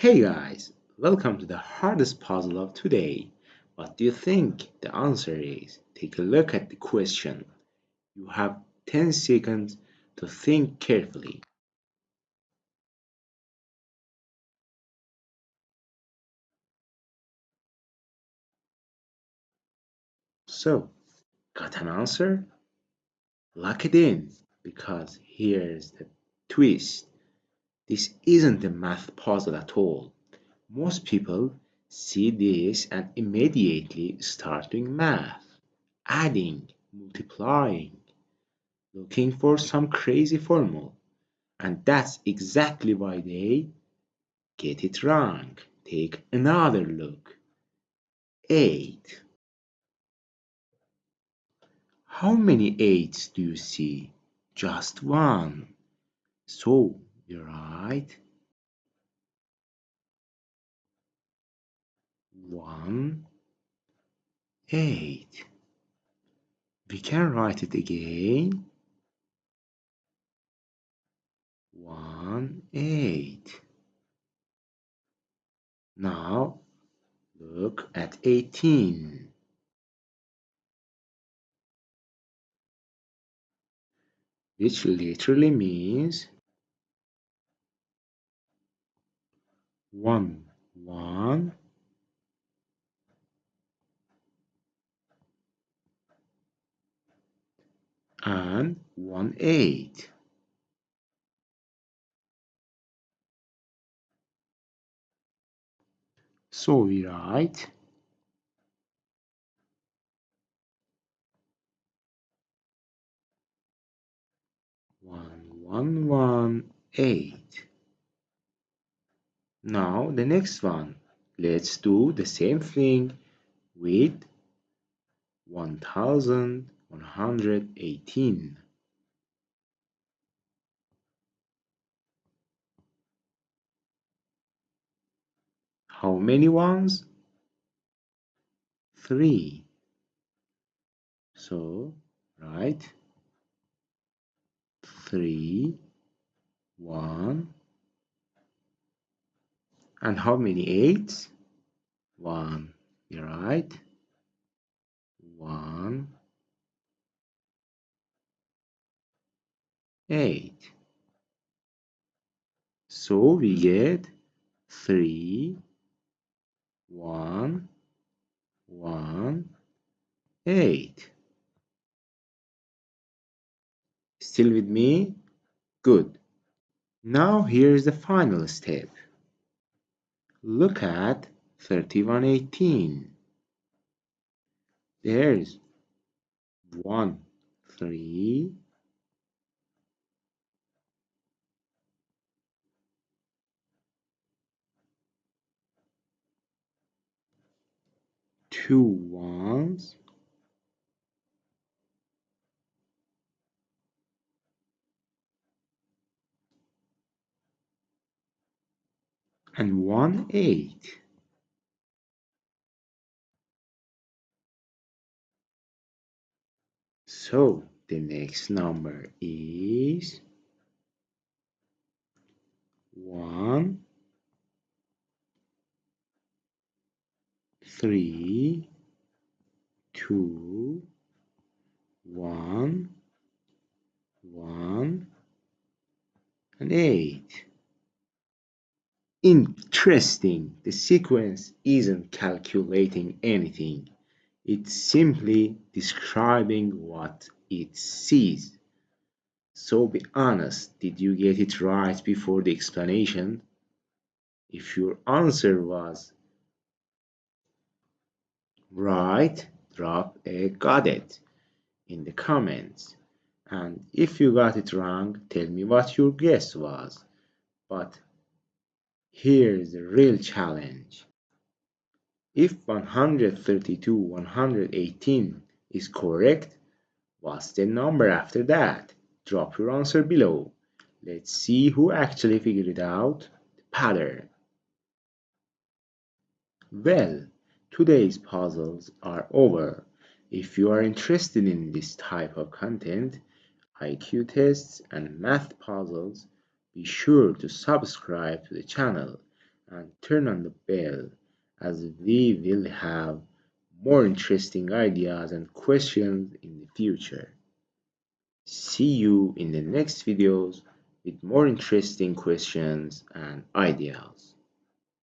Hey guys, welcome to the hardest puzzle of today. What do you think the answer is? Take a look at the question. You have 10 seconds to think carefully. So, got an answer? Lock it in, because here's the twist. This isn't a math puzzle at all. Most people see this and immediately start doing math, adding, multiplying, looking for some crazy formula. And that's exactly why they get it wrong. Take another look. 8. How many 8s do you see? Just one. So, you're right. 1, 8. We can write it again. 1, 8. Now, look at 18, which literally means 1, 1, and 1, 8. So we write 1118. Now the next one. Let's do the same thing with 1118. How many ones? 3. So write 3, 1. And how many eights? 1. You're right. 1, 8. So we get 3, 1, 1, 8. Still with me? Good. Now here's the final step. Look at 3118. There's 1, 3, 2 ones, and 1 8. So the next number is 1, 3, 2, 1, 1, and 8. Interesting. The sequence isn't calculating anything. It's simply describing what it sees. So be honest, did you get it right before the explanation? If your answer was right, drop a got it in the comments. And if you got it wrong, tell me what your guess was. But here's the real challenge. If 132, 118 is correct, what's the number after that? Drop your answer below. Let's see who actually figured it out. The pattern. Well, today's puzzles are over. If you are interested in this type of content, IQ tests and math puzzles, be sure to subscribe to the channel and turn on the bell as we will have more interesting ideas and questions in the future. See you in the next videos with more interesting questions and ideas.